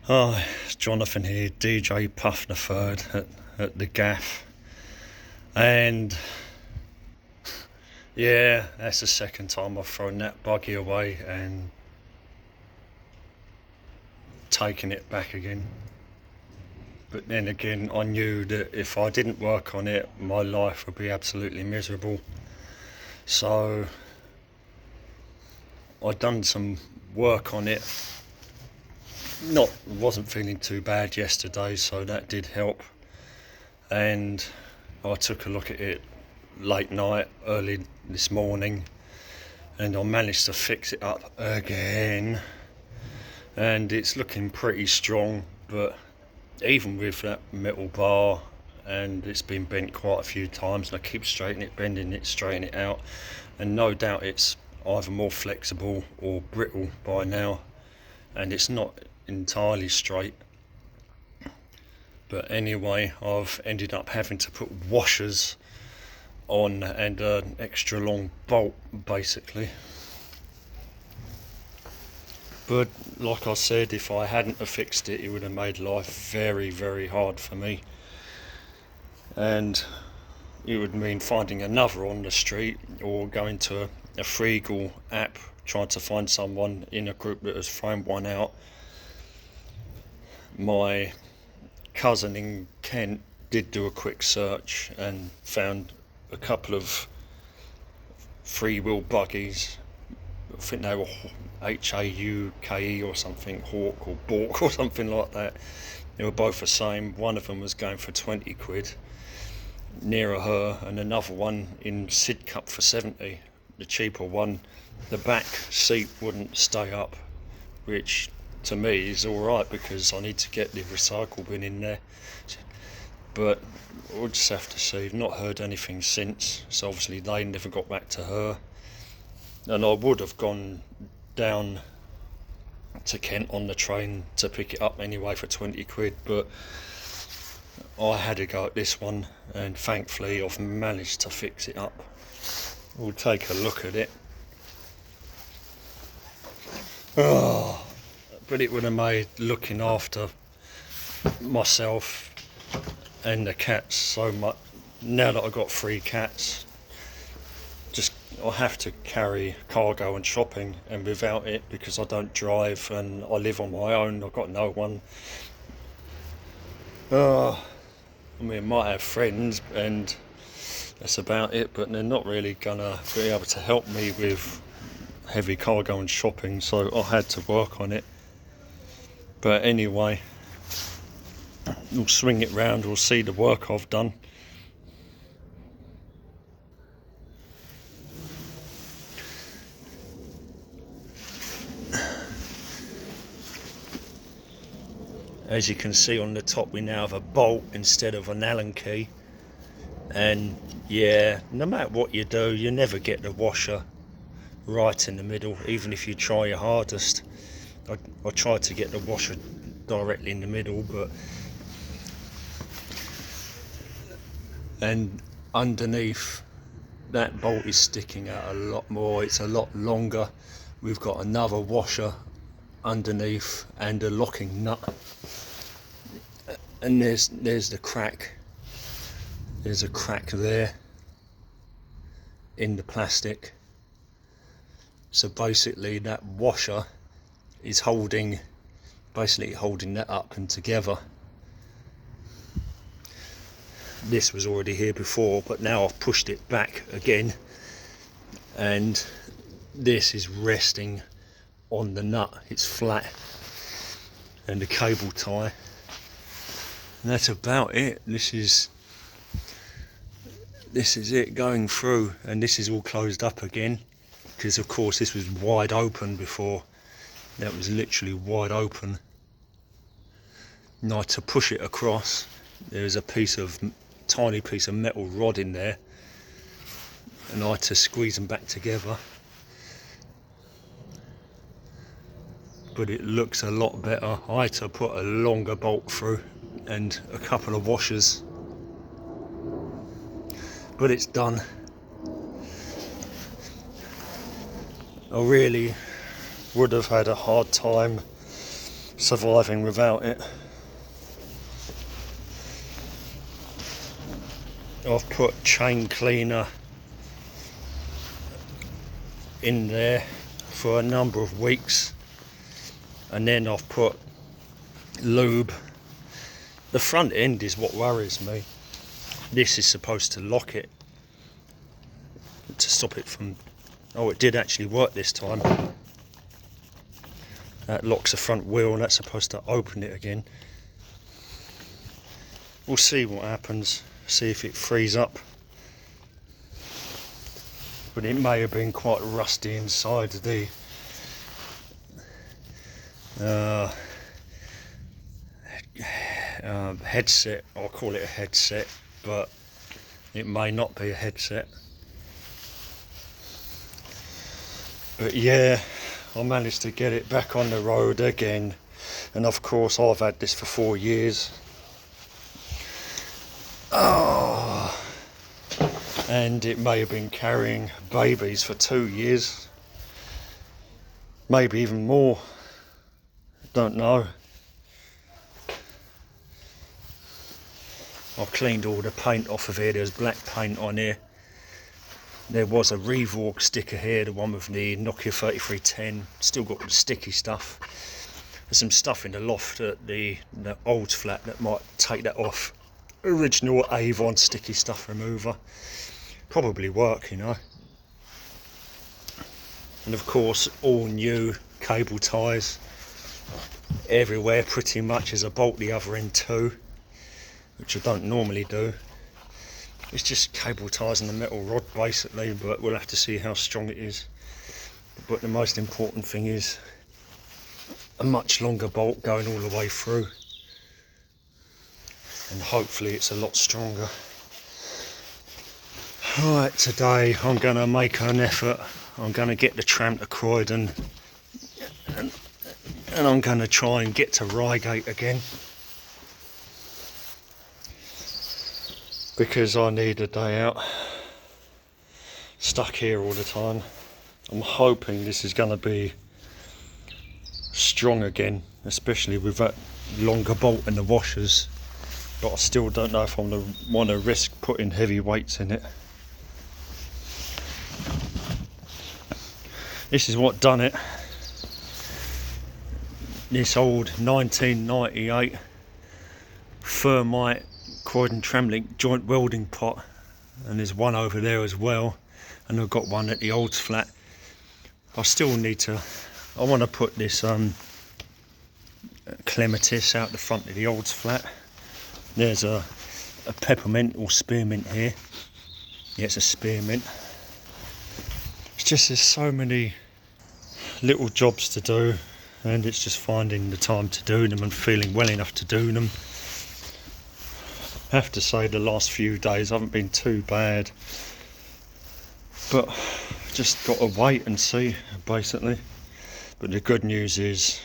Oh, it's Jonathan here, DJ Puff the Third at the Gaff, and yeah, that's the second time I've thrown that buggy away and taken it back again. But then again, I knew that if I didn't work on it, my life would be absolutely miserable. So I'd done some work on it. Wasn't feeling too bad yesterday, so that did help. And I took a look at it late night, early this morning, and I managed to fix it up again. And it's looking pretty strong, but even with that metal bar, and it's been bent quite a few times, and I keep straightening it, bending it, straightening it out, and no doubt it's either more flexible or brittle by now, and it's not entirely straight. But anyway, I've ended up having to put washers on and an extra long bolt basically. But like I said, if I hadn't have fixed it, it would have made life very, very hard for me, and it would mean finding another on the street or going to a Reigate app trying to find someone in a group that has thrown one out. My cousin in Kent did do a quick search and found a couple of three-wheel buggies. I think they were Hauke or something, Hawk or Bork or something like that. They were both the same. One of them was going for 20 quid nearer her, and another one in Sidcup for 70. The cheaper one, the back seat wouldn't stay up, which to me is alright because I need to get the recycle bin in there. But we'll just have to see. I've not heard anything since, so obviously they never got back to her. And I would have gone down to Kent on the train to pick it up anyway for 20 quid, but I had to go at this one, and thankfully I've managed to fix it up. We'll take a look at it. Oh, but it would have made looking after myself and the cats so much. Now that I've got 3 cats, I have to carry cargo and shopping, and without it, because I don't drive and I live on my own, I've got no one. I mean, I might have friends and that's about it, but they're not really gonna be able to help me with heavy cargo and shopping, so I had to work on it. But anyway, we'll swing it round, we'll see the work I've done. As you can see on the top, we now have a bolt instead of an Allen key, and yeah, no matter what you do, you never get the washer right in the middle, even if you try your hardest. I tried to get the washer directly in the middle, and underneath that bolt is sticking out a lot more, it's a lot longer. We've got another washer underneath and a locking nut, and there's the crack. There's a crack there in the plastic, so basically that washer is holding that up and together. This was already here before, but now I've pushed it back again, and this is resting on the nut. It's flat, and the cable tie, and that's about it. This is it going through, and this is all closed up again, because of course this was wide open before. That was literally wide open. Now to push it across, there's a tiny piece of metal rod in there, and I had to squeeze them back together. But it looks a lot better. I had to put a longer bolt through and a couple of washers, but it's done. I really would have had a hard time surviving without it. I've put chain cleaner in there for a number of weeks, and then I've put lube. The front end is what worries me. This is supposed to lock it, to stop it from... Oh, it did actually work this time. That locks the front wheel, and that's supposed to open it again. We'll see what happens, see if it frees up. But it may have been quite rusty inside the headset. I'll call it a headset, but it may not be a headset. But yeah, I managed to get it back on the road again, and of course I've had this for 4 years. Oh, and it may have been carrying babies for 2 years, maybe even more, don't know. I've cleaned all the paint off of here. There's black paint on here. There was a Revorg sticker here, the one with the Nokia 3310, still got the sticky stuff. There's some stuff in the loft at the old flat that might take that off. Original Avon sticky stuff remover, probably work, you know. And of course all new cable ties everywhere pretty much, as I bolt the other end too, which I don't normally do. It's just cable ties and the metal rod basically, but we'll have to see how strong it is. But the most important thing is a much longer bolt going all the way through, and hopefully it's a lot stronger. Right, today I'm going to make an effort. I'm going to get the tram to Croydon, and I'm going to try and get to Reigate again, because I need a day out. Stuck here all the time. I'm hoping this is going to be strong again, especially with that longer bolt and the washers, but I still don't know if I'm going to want to risk putting heavy weights in it. This is what done it. This old 1998 Thermite Croydon Tramlink joint welding pot, and there's one over there as well, and I've got one at the old flat. I still need to, I want to put this clematis out the front of the old flat. There's a peppermint or spearmint here. Yeah, it's a spearmint. It's just, there's so many little jobs to do, and it's just finding the time to do them and feeling well enough to do them. I have to say the last few days haven't been too bad, but just got to wait and see basically. But the good news is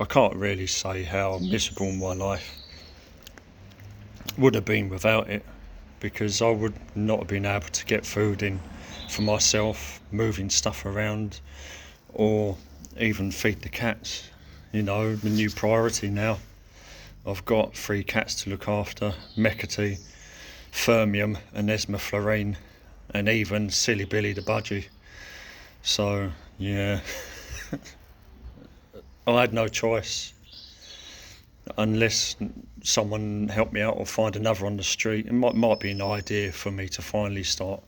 I can't really say how miserable my life would have been without it, because I would not have been able to get food in for myself, moving stuff around, or even feed the cats. You know, the new priority now. I've got 3 cats to look after: Mecate, Fermium and Esma Florine, and even Silly Billy the Budgie. So yeah, I had no choice, unless someone helped me out or find another on the street. It might be an idea for me to finally start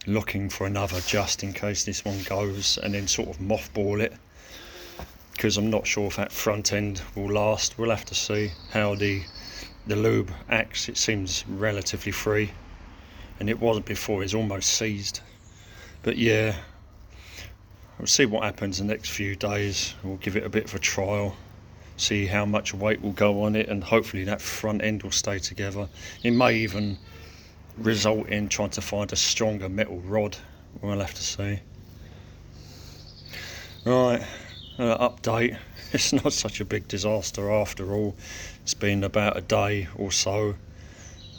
looking for another, just in case this one goes, and then sort of mothball it, because I'm not sure if that front end will last. We'll have to see how the lube acts. It seems relatively free, and it wasn't before. It's almost seized. But yeah, we'll see what happens the next few days. We'll give it a bit of a trial, see how much weight will go on it, and hopefully that front end will stay together. It may even result in trying to find a stronger metal rod. We'll have to see. Right, update. It's not such a big disaster after all. It's been about a day or so,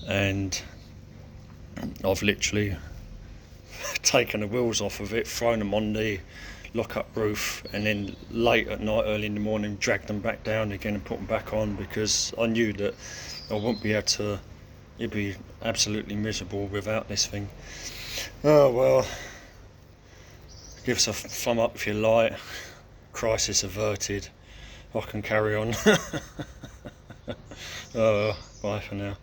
and I've literally taken the wheels off of it, thrown them on the lock-up roof, and then late at night, early in the morning, drag them back down again and put them back on, because I knew that I wouldn't be able to. It'd be absolutely miserable without this thing. Oh well, give us a thumb up if you like. Crisis averted. I can carry on. Bye for now.